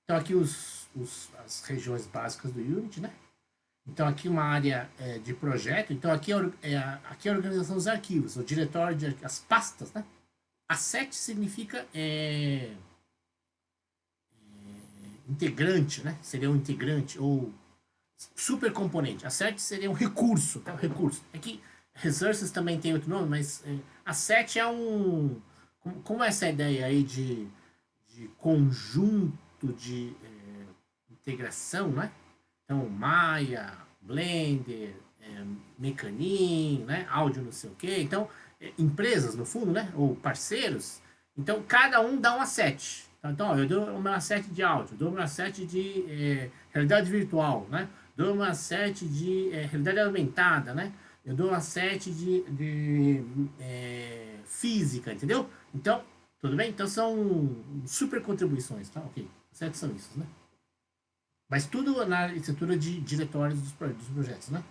Então, aqui as regiões básicas do Unity, né? Então, aqui uma área de projeto. Então, aqui aqui é a organização dos arquivos, o diretório de as pastas, né? Asset significa integrante, né? Seria um integrante ou supercomponente. Asset seria um recurso, tá? Recurso. Aqui, resources também tem outro nome, mas asset é um... Como é essa ideia aí de conjunto de integração, né? Então, Maya, Blender, Mecanim, né? Áudio não sei o quê. Então, empresas, no fundo, né? Ou parceiros. Então, cada um dá um asset. Então, ó, eu dou uma asset de áudio, dou uma asset de realidade virtual, né? Dou uma asset de realidade aumentada, né? Eu dou uma asset de física, entendeu? Então, tudo bem? Então, são super contribuições, tá? Ok. Assets são isso, né? Mas tudo na estrutura de diretórios dos projetos, né?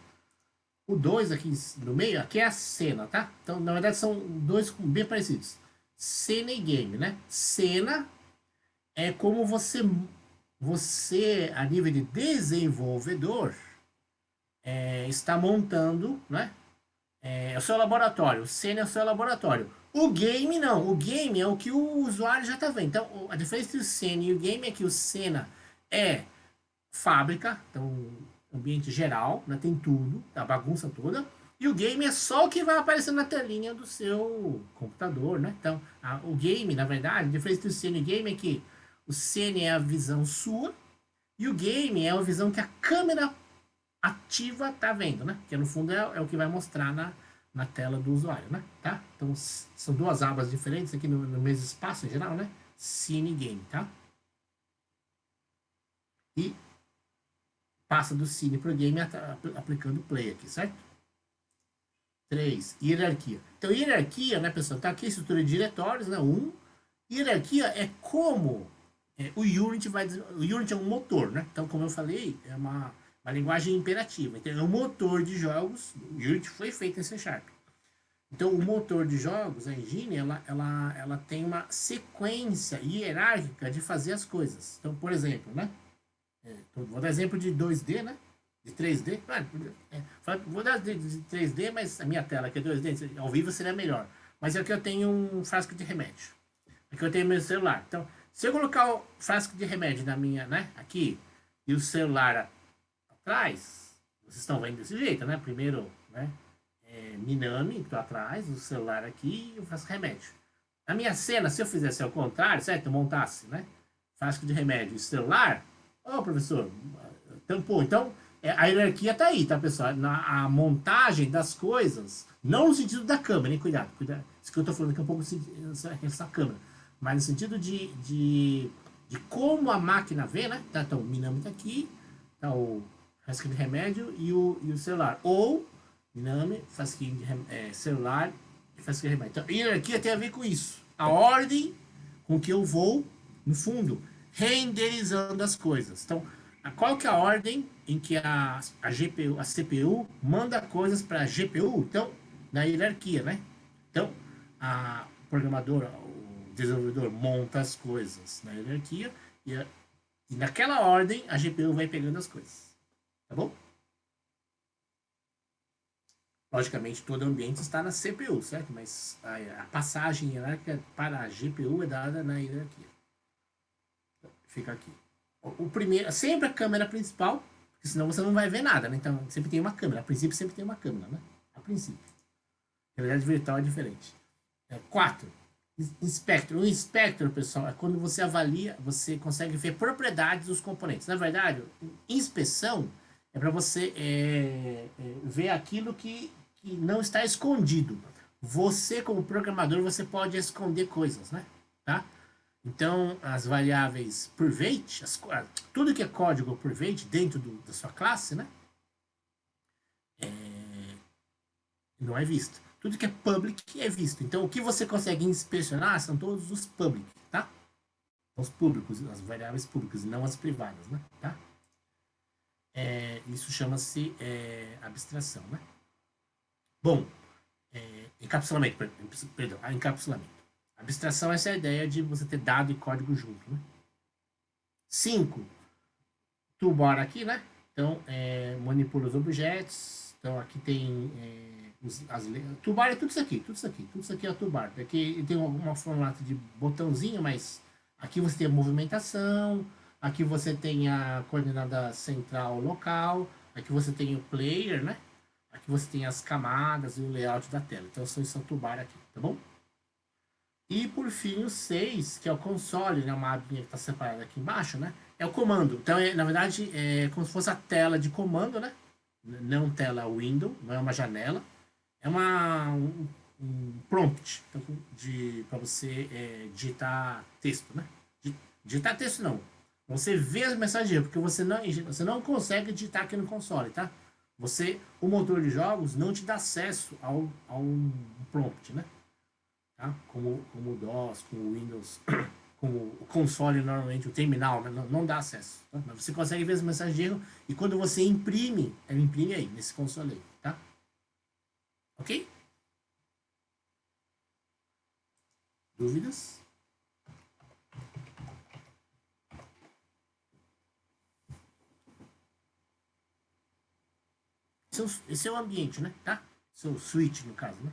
O 2 aqui no meio, aqui é a cena, tá? Então, na verdade, são dois bem parecidos. Cena e game, né? Cena é como você a nível de desenvolvedor, está montando, né? É o seu laboratório. O cena é o seu laboratório. O game não. O game é o que o usuário já está vendo. Então, a diferença entre o cena e o game é que o cena é fábrica, então ambiente geral, né, tem tudo, a bagunça toda. E o game é só o que vai aparecendo na telinha do seu computador, né? Então, o game, na verdade, a diferença entre o cena e o game é que o cena é a visão sua e o game é a visão que a câmera ativa tá vendo, né? Que no fundo é o que vai mostrar na tela do usuário, né? Tá? Então, são duas abas diferentes aqui no mesmo espaço em geral, né? Cine e game, tá? E passa do cine para o game aplicando play aqui, certo? 3. Hierarquia. Então, hierarquia, né, pessoal? Tá aqui a estrutura de diretórios, né? Hierarquia é como o Unity vai... O Unity é um motor, né? Então, como eu falei, é uma linguagem imperativa. Então, é um motor de jogos. O Unity foi feito em C Sharp. Então, o motor de jogos, a engine, ela tem uma sequência hierárquica de fazer as coisas. Então, por exemplo, né? Vou dar exemplo de 2D, né? De 3D. Vou dar de 3D, mas a minha tela aqui é 2D, ao vivo seria melhor. Mas aqui eu tenho um frasco de remédio. Aqui eu tenho meu celular. Então, se eu colocar o frasco de remédio na minha, né? Aqui, e o celular atrás, vocês estão vendo desse jeito, né? Primeiro, né? Minami, que tô atrás, o celular aqui e o frasco de remédio. Na minha cena, se eu fizesse ao contrário, certo? Eu montasse, né? Frasco de remédio e celular. Ô, professor, tampou. Então, a hierarquia tá aí, tá, pessoal? A montagem das coisas, não no sentido da câmera, hein? Cuidado. Isso que eu tô falando aqui é um pouco essa câmera. Mas no sentido de como a máquina vê, né? Tá, então, o Minami tá aqui, tá o frasquinho de remédio e o celular. Ou, Minami, frasquinho de celular e frasquinho de remédio. Então, a hierarquia tem a ver com isso. A ordem com que eu vou, no fundo, renderizando as coisas. Então, qual que é a ordem em que a GPU, a CPU manda coisas para a GPU? Então, na hierarquia, né? Então, o programador, o desenvolvedor monta as coisas na hierarquia e naquela ordem a GPU vai pegando as coisas. Tá bom? Logicamente, todo o ambiente está na CPU, certo? Mas a passagem hierárquica para a GPU é dada na hierarquia. Fica aqui. O primeiro, sempre a câmera principal, porque senão você não vai ver nada, né? Então sempre tem uma câmera. A princípio sempre tem uma câmera, né? A princípio. A realidade virtual é diferente. 4. Inspector. O inspector, pessoal, é quando você avalia, você consegue ver propriedades dos componentes. Na verdade, inspeção é para você ver aquilo que não está escondido. Você, como programador, você pode esconder coisas, né? Tá? Então, as variáveis private, tudo que é código private dentro da sua classe, né? Não é visto. Tudo que é public é visto. Então, o que você consegue inspecionar são todos os public, tá? Os públicos, as variáveis públicas, e não as privadas, né? Tá? Isso chama-se abstração, né? Bom, encapsulamento, perdão, encapsulamento. Abstração é essa ideia de você ter dado e código junto, né? 5, toolbar aqui, né? Então, manipula os objetos. Então, aqui tem toolbar é tudo isso aqui, tudo isso aqui. Tudo isso aqui é o toolbar. Aqui tem alguma formato de botãozinho, mas aqui você tem a movimentação. Aqui você tem a coordenada central local. Aqui você tem o player, né? Aqui você tem as camadas e o layout da tela. Então, são esse toolbar aqui, tá bom? E por fim o 6, que é o console, né? Uma abinha que está separada aqui embaixo, né? É o comando. Então, na verdade, é como se fosse a tela de comando, né? Não tela window, não é uma janela. É um prompt então, para você digitar texto, né? Digitar texto não. Você vê as mensagens, porque você não consegue digitar aqui no console, tá? O motor de jogos não te dá acesso ao prompt, né? Tá? Como o DOS, como o Windows, como o console normalmente, o terminal, né? não dá acesso. Tá? Mas você consegue ver as mensagens de erro e quando você imprime, ela imprime aí, nesse console aí, tá? Ok? Dúvidas? Esse é o ambiente, né? Tá? Esse é o switch, no caso, né?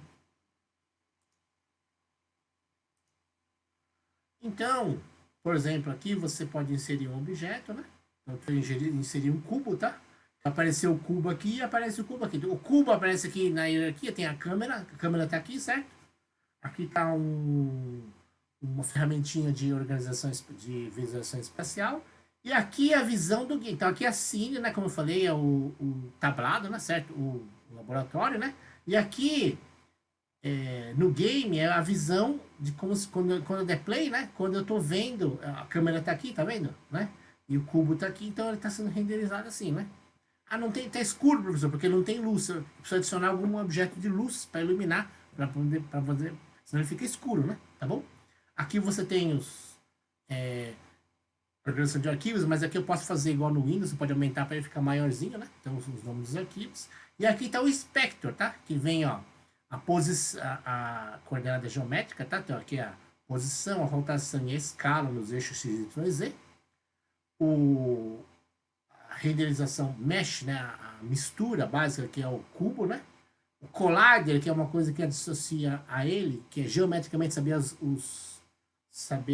Então, por exemplo, aqui você pode inserir um objeto, né? Então, eu inserir um cubo, tá? Apareceu o cubo aqui e aparece o cubo aqui. Então, o cubo aparece aqui na hierarquia, tem a câmera tá aqui, certo? Aqui tá uma ferramentinha de organização, de visualização espacial. E aqui é a visão do game. Então, aqui é a cine, né? Como eu falei, é o tablado, né? Certo? O laboratório, né? E aqui no game é a visão de como quando eu der play, né? Quando eu tô vendo, a câmera tá aqui, tá vendo? Né? E o cubo tá aqui, então ele tá sendo renderizado assim, né? Ah, não tem, tá escuro, professor, porque não tem luz. Eu preciso adicionar algum objeto de luz para iluminar, para fazer, senão ele fica escuro, né? Tá bom? Aqui você tem os organização de arquivos, mas aqui eu posso fazer igual no Windows, você pode aumentar para ele ficar maiorzinho, né? Então os nomes dos arquivos. E aqui tá o inspector, tá? Que vem, ó, a coordenada geométrica, tá? Então aqui a posição, a rotação e a escala nos eixos X, Y e Z. A renderização mesh, né? A mistura básica, que é o cubo, né? O collider, que é uma coisa que associa a ele, que é geometricamente saber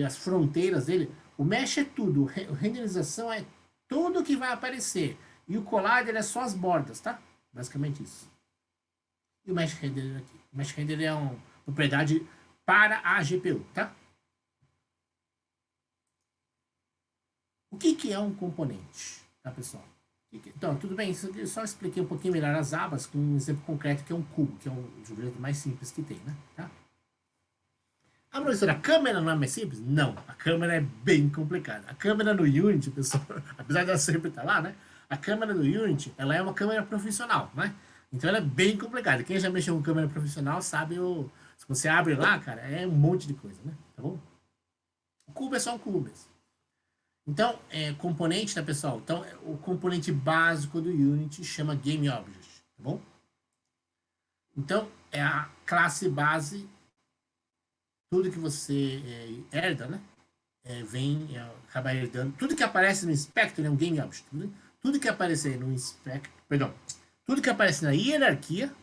as fronteiras dele. O mesh é tudo, a renderização é tudo que vai aparecer. E o collider é só as bordas, tá? Basicamente isso. E o mesh render aqui. O mesh render é uma propriedade para a GPU, tá? O que é um componente, tá, pessoal? Então, tudo bem, isso eu só expliquei um pouquinho melhor as abas com um exemplo concreto que é um cubo, que é um jeito mais simples que tem, né? Tá? Ah, professora, a câmera não é mais simples? Não, a câmera é bem complicada. A câmera no Unity, pessoal, apesar de ela sempre estar lá, né? A câmera do Unity, ela é uma câmera profissional, né? Então ela é bem complicada. Quem já mexeu com câmera profissional sabe se você abre lá, cara, é um monte de coisa, né? Tá bom? O cubo é só um cubo mesmo. Então, componente, tá, pessoal? Então, o componente básico do Unity chama GameObject, tá bom? Então, é a classe base, tudo que você herda, né? Acaba herdando. Tudo que aparece no Inspector é um GameObject. Tudo que aparecer no Inspector, perdão, tudo que aparece na hierarquia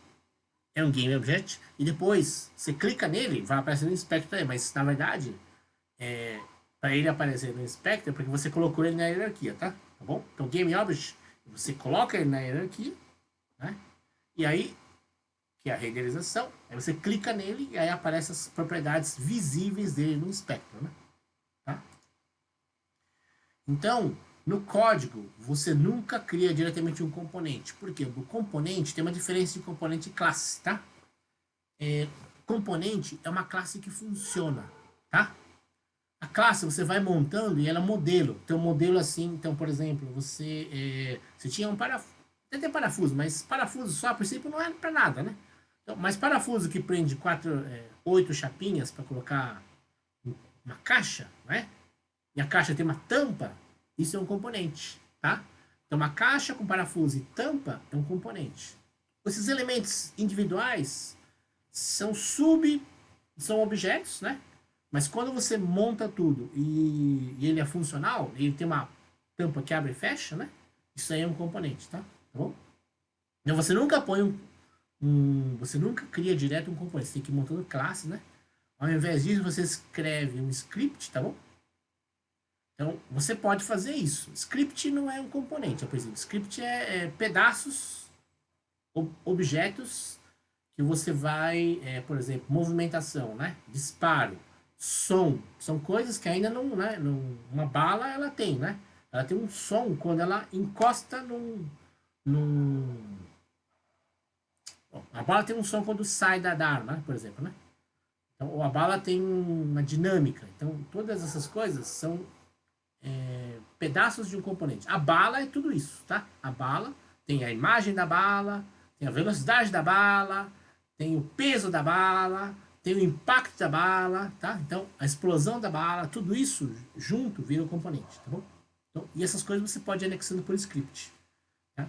é um GameObject. E depois, você clica nele, vai aparecer no Inspector aí, mas na verdade, para ele aparecer no Inspector, porque você colocou ele na hierarquia, tá? Tá bom? Então, GameObject, você coloca ele na hierarquia, né? E aí, que é a renderização, aí você clica nele e aí aparecem as propriedades visíveis dele no Inspector, né? Tá? Então, no código, você nunca cria diretamente um componente. Por quê? O componente tem uma diferença de componente e classe, tá? Componente é uma classe que funciona, tá? A classe você vai montando e ela é modelo. Então, modelo assim, então, por exemplo, você tinha um parafuso, tem parafuso, mas parafuso só, a princípio, não é para nada, né? Então, mas parafuso que prende 8 chapinhas para colocar uma caixa, né? E a caixa tem uma tampa, isso é um componente, tá? Então, uma caixa com parafuso e tampa é um componente. Esses elementos individuais são objetos, né? Mas quando você monta tudo e ele é funcional, ele tem uma tampa que abre e fecha, né? Isso aí é um componente, tá? Tá bom? Então você nunca põe você nunca cria direto um componente, você tem que ir montando classe, né? Ao invés disso, você escreve um script, tá bom? Então, você pode fazer isso. Script não é um componente, por exemplo. Script é pedaços, objetos que você vai, por exemplo, movimentação, né? Disparo, som. São coisas que ainda não, né? Uma bala, ela tem, né? Ela tem um som quando ela encosta num... Bom, a bala tem um som quando sai da arma, né? Por exemplo, né? Então, a bala tem uma dinâmica. Então, todas essas coisas são pedaços de um componente. A bala é tudo isso, tá? A bala tem a imagem da bala, tem a velocidade da bala, tem o peso da bala, tem o impacto da bala, tá? Então, a explosão da bala, tudo isso junto vira um componente, tá bom? Então, e essas coisas você pode ir anexando por script. Tá?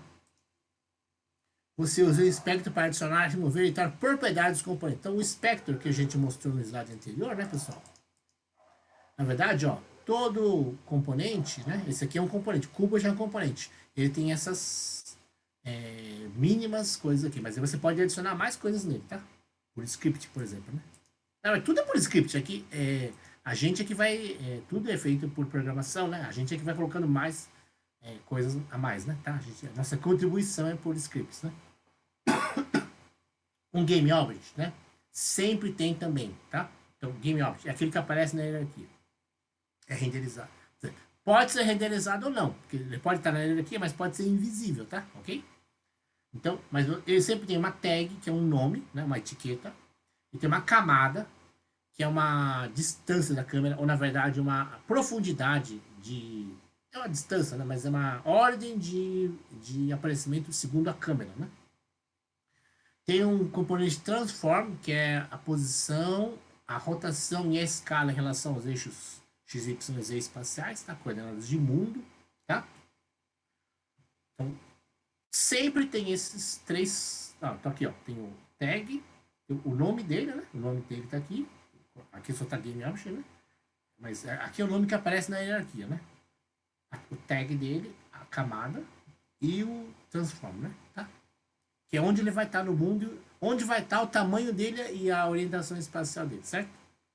Você usa o inspector para adicionar, remover e editar propriedades dos componentes. Então, o inspector que a gente mostrou no slide anterior, né, pessoal? Na verdade, ó, todo componente, né? Esse aqui é um componente, cubo já é um componente. Ele tem essas mínimas coisas aqui, mas aí você pode adicionar mais coisas nele, tá? Por script, por exemplo, né? Não, tudo é por script. Aqui a gente é que vai, tudo é feito por programação, né? A gente é que vai colocando mais coisas a mais, né? Tá? A nossa contribuição é por scripts, né? Um game object, né? Sempre tem também, tá? Então, game object é aquele que aparece na hierarquia. É renderizado. Pode ser renderizado ou não, porque ele pode estar na hierarquia, mas pode ser invisível, tá? Ok? Então, mas ele sempre tem uma tag, que é um nome, né? Uma etiqueta, e tem uma camada, que é uma distância da câmera, ou na verdade uma profundidade de... É uma distância, né? Mas é uma ordem de aparecimento segundo a câmera, né? Tem um componente transform, que é a posição, a rotação e a escala em relação aos eixos X, Y e Z espaciais, tá? Coordenadas de mundo, tá? Então, sempre tem esses três... Ah, tá aqui, ó. Tem o tag, o nome dele, né? O nome dele tá aqui. Aqui só tá game option, né? Mas aqui é o nome que aparece na hierarquia, né? O tag dele, a camada e o transform, né? Tá? Que é onde ele vai estar no mundo, onde vai estar o tamanho dele e a orientação espacial dele, certo?